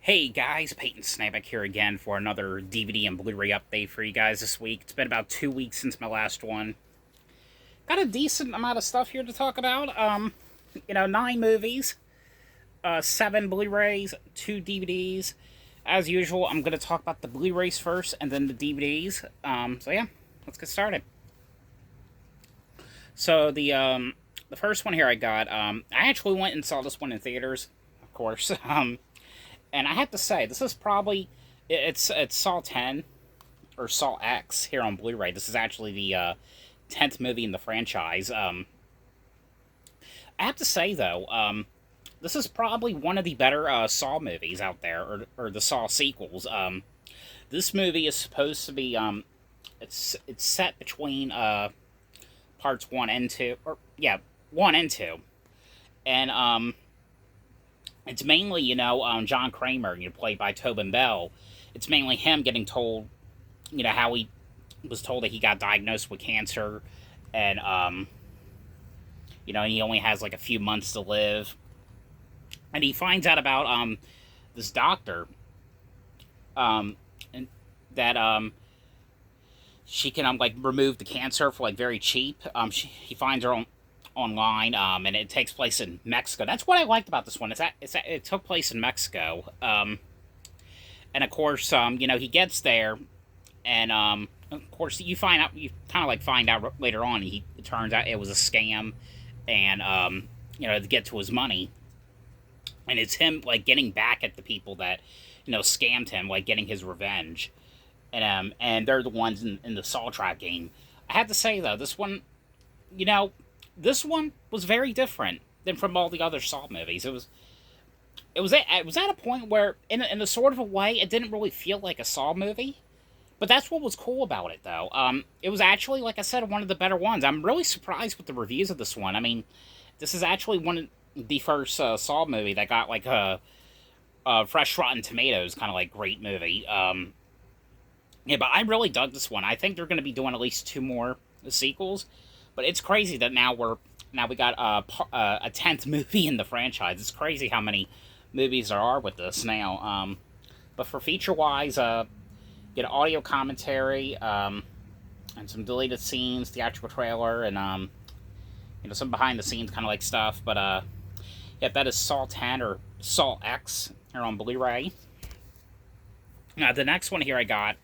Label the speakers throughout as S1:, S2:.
S1: Hey guys, Peyton Snabeck here again for another DVD and Blu-ray update for you guys this week. It's been about 2 weeks since my last one. Got a decent amount of stuff here to talk about. 9 movies, 7 Blu-rays, 2 DVDs. As usual, I'm going to talk about the Blu-rays first and then the DVDs. So yeah, let's get started. So the first one here I got, I actually went and saw this one in theaters, of course. And I have to say, this is probably, it's Saw 10, or Saw X here on Blu-ray. This is actually the 10th movie in the franchise. I have to say, though, this is probably one of the better Saw movies out there, or the Saw sequels. This movie is supposed to be, it's set between parts 1 and 2, or, yeah, 1 and 2. And, it's mainly, John Kramer, played by Tobin Bell. It's mainly him getting told, how he was told that he got diagnosed with cancer, and, and he only has, like, a few months to live. And he finds out about, this doctor, and that, she can, remove the cancer for, very cheap. He finds her online, and it takes place in Mexico. That's what I liked about this one. It took place in Mexico, and of course, he gets there, and of course, you kind of find out later on. It turns out it was a scam, and to get to his money, and it's him getting back at the people that scammed him, getting his revenge, and they're the ones in the Saw Trap game. I have to say though, this one, this one was very different than from all the other Saw movies. It was at a point where, in a sort of a way, it didn't really feel like a Saw movie. But that's what was cool about it, though. It was actually, like I said, one of the better ones. I'm really surprised with the reviews of this one. I mean, this is actually one of the first Saw movie that got, a fresh Rotten Tomatoes kind of, great movie. Yeah, but I really dug this one. I think they're going to be doing at least 2 more sequels. But it's crazy that now we got a 10th movie in the franchise. It's crazy how many movies there are with this now. But for feature-wise, get audio commentary, and some deleted scenes, theatrical trailer, and some behind-the-scenes kind of stuff. But yeah, that is Saw 10 or Saw X here on Blu-ray. Now the next one here I got.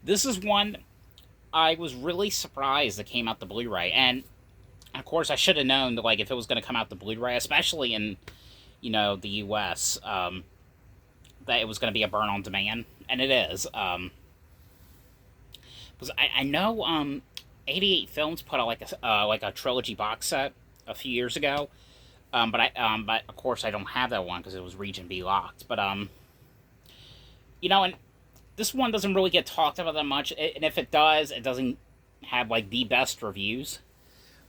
S1: This is one I was really surprised it came out the Blu-ray, and of course I should have known that if it was going to come out the Blu-ray, especially in the U.S., that it was going to be a burn on demand, and it is. Because I know 88 Films put out a trilogy box set a few years ago, but of course I don't have that one because it was Region B locked. But and this one doesn't really get talked about that much, and if it does, it doesn't have, the best reviews.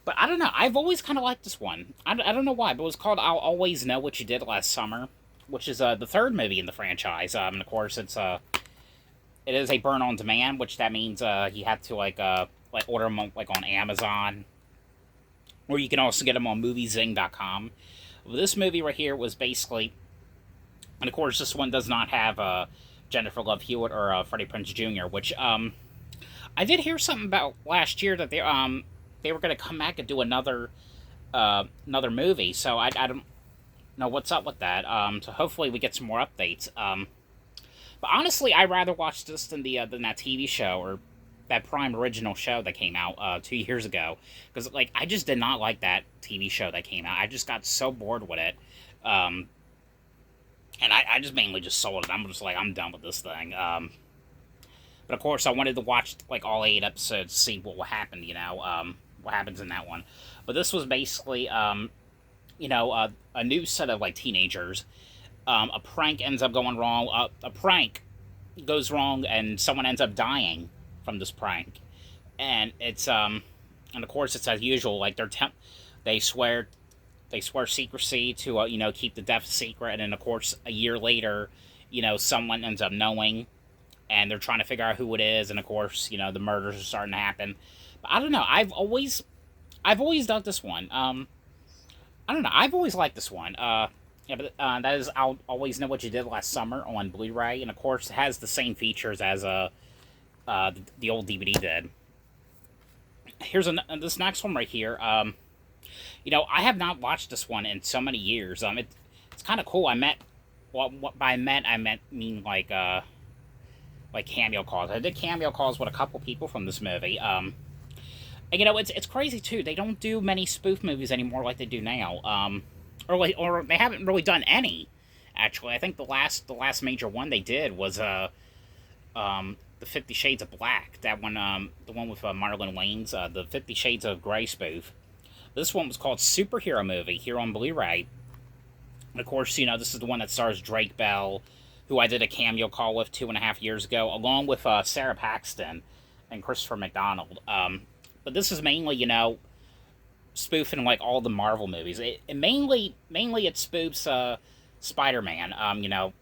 S1: But I don't know, I've always kind of liked this one. I don't know why, but it was called I'll Always Know What You Did Last Summer, which is the 3rd movie in the franchise. And of course, it is a burn-on-demand, which that means you have to, order them, on Amazon. Or you can also get them on moviezing.com. Well, this movie right here was basically... And of course, this one does not have... Jennifer Love Hewitt or Freddie Prinze Jr., which I did hear something about last year that they were going to come back and do another movie. So I don't know what's up with that. So hopefully we get some more updates. But honestly, I'd rather watch this than that TV show or that Prime original show that came out 2 years ago, because I just did not like that TV show that came out. I just got so bored with it. And I just mainly just sold it. I'm just I'm done with this thing. But of course, I wanted to watch, all 8 episodes to see what will happen, what happens in that one. But this was basically, a new set of, teenagers. A prank ends up going wrong. A prank goes wrong, and someone ends up dying from this prank. And it's, and of course, it's as usual, they swear secrecy to, keep the death secret, and then, of course, a year later, someone ends up knowing, and they're trying to figure out who it is, and, of course, the murders are starting to happen. But I don't know, I've always dug this one. I don't know, I've always liked this one. Yeah, but that is I'll Always Know What You Did Last Summer on Blu-ray, and of course it has the same features as the old DVD did. Here's this next one right here. I have not watched this one in so many years. It's kind of cool. What by met I mean like cameo calls. I did cameo calls with a couple people from this movie. And it's crazy too. They don't do many spoof movies anymore like they do now. Or they haven't really done any. Actually, I think the last major one they did was the 50 Shades of Black. That one, the one with Marlon Wayans, the 50 Shades of Grey spoof. This one was called Superhero Movie here on Blu-ray. And of course, this is the one that stars Drake Bell, who I did a cameo call with 2.5 years ago, along with Sarah Paxton and Christopher McDonald. But this is mainly, spoofing like all the Marvel movies. Mainly it spoofs Spider-Man. Or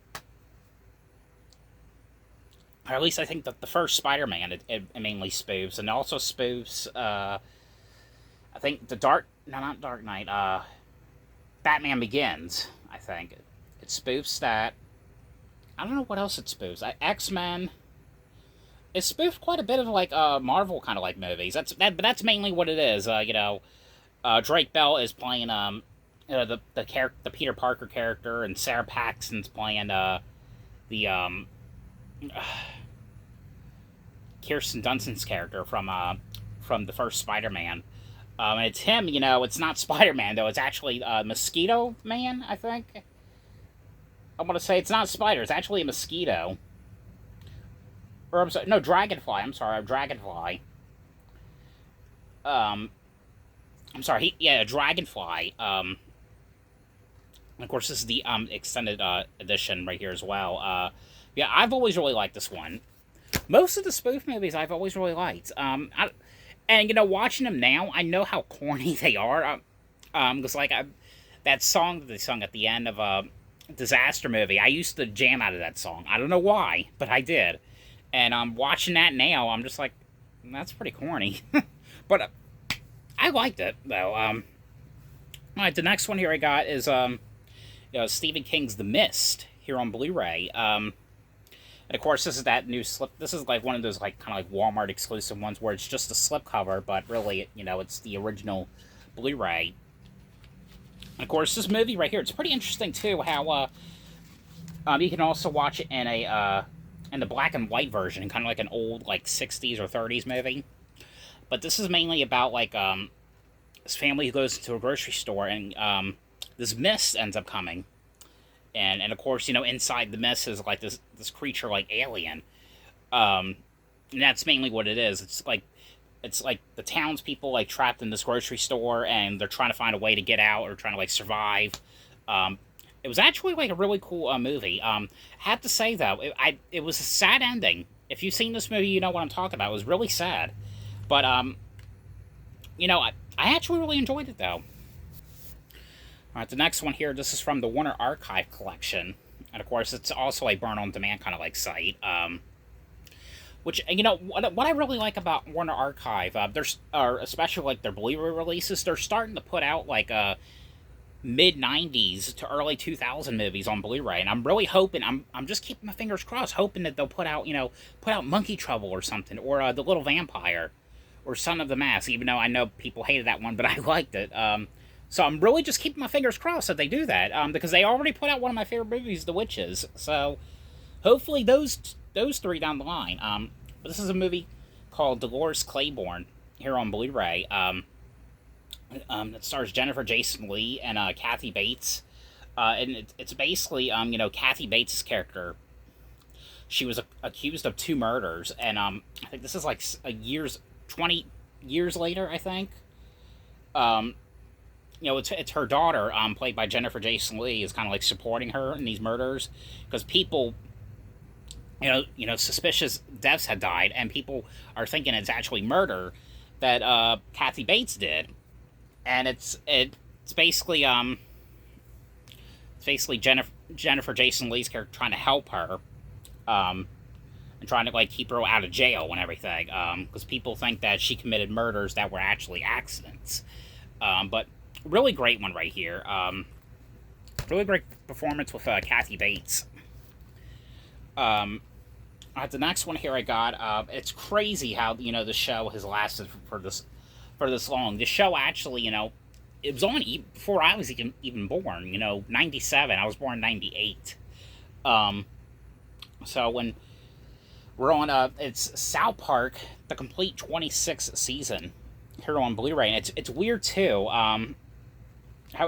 S1: at least I think that the first Spider-Man it mainly spoofs, and it also spoofs I think not Dark Knight, Batman Begins. I think it spoofs that. I don't know what else it spoofs. X-Men. It spoofed quite a bit of like Marvel kind of like movies. But that's mainly what it is. Drake Bell is playing the Peter Parker character, and Sarah Paxton's playing the Kirsten Dunst's character from the first Spider-Man. And it's him, it's not Spider-Man, though. It's actually Mosquito Man, I think. I want to say it's not Spider, it's actually a mosquito. Or, I'm sorry, no, Dragonfly. I'm sorry, Dragonfly. I'm sorry, Dragonfly. And of course, this is the extended edition right here as well. Yeah, I've always really liked this one. Most of the spoof movies I've always really liked. Watching them now, I know how corny they are. Because that song that they sung at the end of a disaster movie, I used to jam out of that song. I don't know why, but I did. And watching that now, I'm just like, that's pretty corny. But I liked it though. Alright, the next one here I got is Stephen King's The Mist here on Blu-ray. And of course, this is that new slip. This is like one of those like kind of like Walmart exclusive ones where it's just a slipcover, but really, it's the original Blu-ray. And of course, this movie right here, it's pretty interesting too. How you can also watch it in the black and white version, kind of like an old like 60s or 30s movie. But this is mainly about like this family who goes to a grocery store, and this mist ends up coming. And of course, inside the mist is like this creature like alien. And that's mainly what it is. It's like the townspeople like trapped in this grocery store, and they're trying to find a way to get out, or trying to like survive. It was actually like a really cool movie. I have to say though, it was a sad ending. If you've seen this movie, you know what I'm talking about. It was really sad, but I actually really enjoyed it though. Alright, the next one here, this is from the Warner Archive collection. And of course, it's also a burn-on-demand kind of like site. Which, what I really like about Warner Archive, especially like their Blu-ray releases, they're starting to put out like mid-90s to early 2000 movies on Blu-ray. And I'm really hoping, I'm just keeping my fingers crossed, hoping that they'll put out Monkey Trouble or something, or The Little Vampire, or Son of the Mask, even though I know people hated that one, but I liked it. So I'm really just keeping my fingers crossed that they do that, because they already put out one of my favorite movies, The Witches. So hopefully those three down the line. But this is a movie called Dolores Claiborne here on Blu-ray. That stars Jennifer Jason Leigh and Kathy Bates. And it's basically Kathy Bates' character. She was accused of 2 murders, and I think this is like 20 years later, I think. It's her daughter, played by Jennifer Jason Leigh, is kind of like supporting her in these murders, because people, suspicious deaths had died, and people are thinking it's actually murder that Kathy Bates did, and it's basically Jennifer Jason Leigh's character trying to help her, and trying to like keep her out of jail and everything, because people think that she committed murders that were actually accidents, but. Really great one right here. Really great performance with Kathy Bates. The next one here I got. It's crazy how the show has lasted for this long. The show actually it was on before I was even born. 97. I was born in 98. So when we're on it's South Park, the complete 26th season here on Blu-ray, and it's weird too. How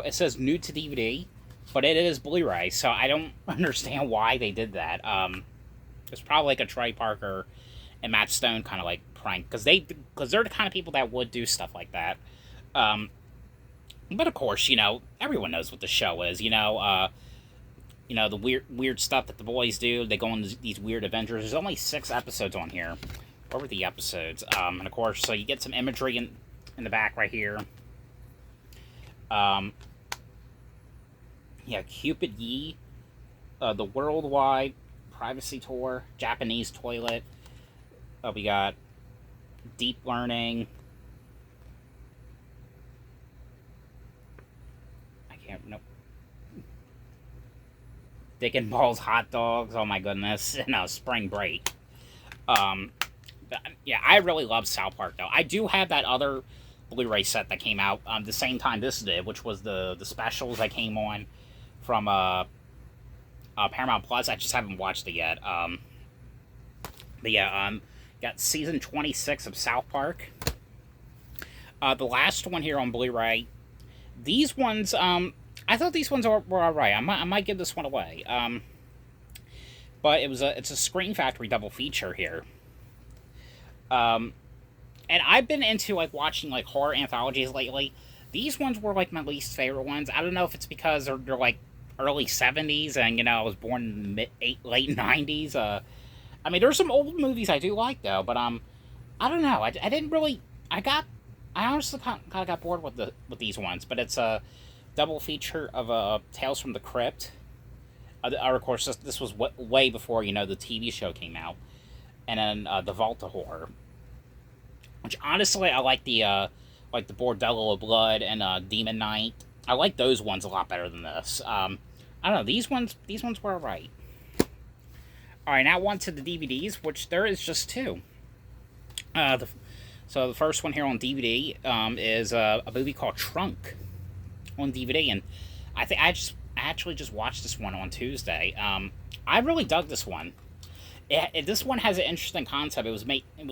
S1: it says new to DVD, but it is Blu-ray, so I don't understand why they did that. It's probably like a Trey Parker and Matt Stone kind of like prank, because they're the kind of people that would do stuff like that. But of course, everyone knows what the show is. The weird stuff that the boys do. They go on these weird adventures. There's only 6 episodes on here. What were the episodes? And of course, so you get some imagery in the back right here. Cupid Yi, the Worldwide Privacy Tour, Japanese Toilet. We got Deep Learning. Nope. Dick and Balls Hot Dogs. Oh my goodness. And Spring Break. Yeah, I really love South Park though. I do have that other Blu-ray set that came out the same time this did, which was the specials that came on from Paramount Plus. I just haven't watched it yet. But yeah, got season 26 of South Park. The last one here on Blu-ray. These ones, I thought these ones were alright. I might give this one away. But it's a Screen Factory double feature here. And I've been into watching horror anthologies lately. These ones were my least favorite ones. I don't know if it's because they're early 70s and I was born in the late 90s. I mean, there's some old movies I do like though, but I don't know. I didn't really. I honestly kind of got bored with these ones, but it's a double feature of Tales from the Crypt. Of course, this was way before the TV show came out, and then the Vault of Horror, which honestly I like the Bordello of Blood and Demon Knight. I like those ones a lot better than this. I don't know, these ones were alright. Alright, now on to the DVDs, which there is just 2. So the first one here on DVD is a movie called Trunk on DVD, and I actually just watched this one on Tuesday. I really dug this one. This one has an interesting concept. It was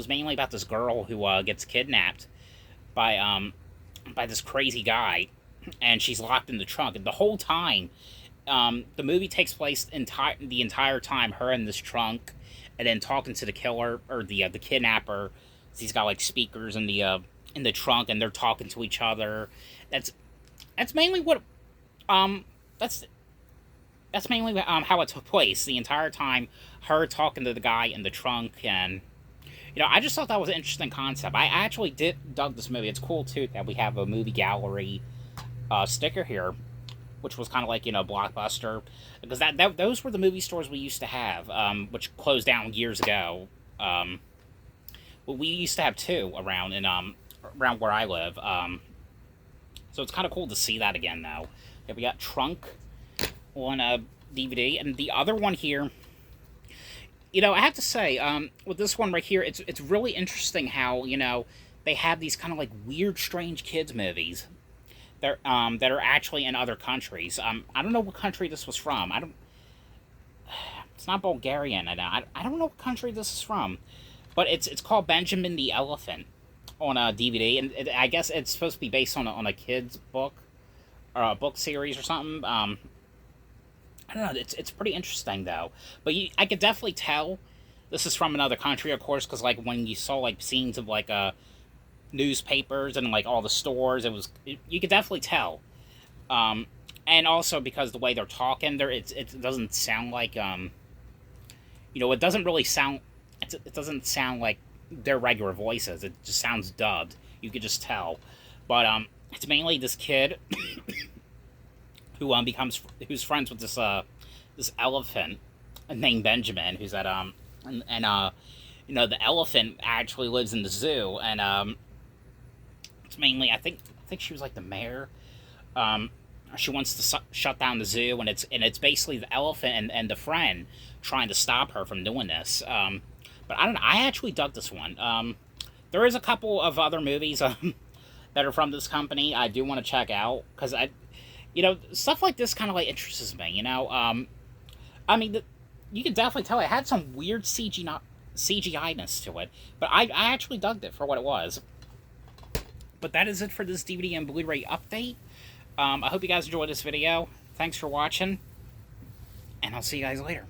S1: mainly about this girl who gets kidnapped by this crazy guy, and she's locked in the trunk. And the whole time, the movie takes place the entire time, her in this trunk, and then talking to the killer or the kidnapper. He's got speakers in the trunk, and they're talking to each other. That's mainly what that's mainly how it took place the entire time. Her talking to the guy in the trunk, and I just thought that was an interesting concept. I actually dug this movie. It's cool too that we have a movie gallery sticker here, which was kind of Blockbuster, because those were the movie stores we used to have, which closed down years ago. Well, we used to have 2 around where I live. So it's kind of cool to see that again, though. Yeah, we got Trunk on DVD, and the other one here. I have to say, with this one right here, it's really interesting how they have these kind of weird, strange kids movies that are actually in other countries. I don't know what country this was from. It's not Bulgarian. I don't know what country this is from. But it's called Benjamin the Elephant on a DVD, and I guess it's supposed to be based on a kid's book or a book series or something. I don't know. It's pretty interesting though. But I could definitely tell this is from another country, of course, because when you saw scenes of newspapers and all the stores, you could definitely tell. And also because the way they're talking, it doesn't sound like it doesn't really sound. It doesn't sound like their regular voices. It just sounds dubbed. You could just tell. But it's mainly this kid who's friends with this elephant named Benjamin, who's at the elephant actually lives in the zoo, and it's mainly I think she was the mayor. she wants to shut down the zoo, and it's basically the elephant and the friend trying to stop her from doing this. But I don't know. I actually dug this one. There is a couple of other movies that are from this company I do want to check out, because stuff like this kind of like interests me. I mean, you can definitely tell it had some weird CGI-ness to it, but I actually dug it for what it was. But that is it for this DVD and Blu-ray update. I hope you guys enjoyed this video. Thanks for watching, and I'll see you guys later.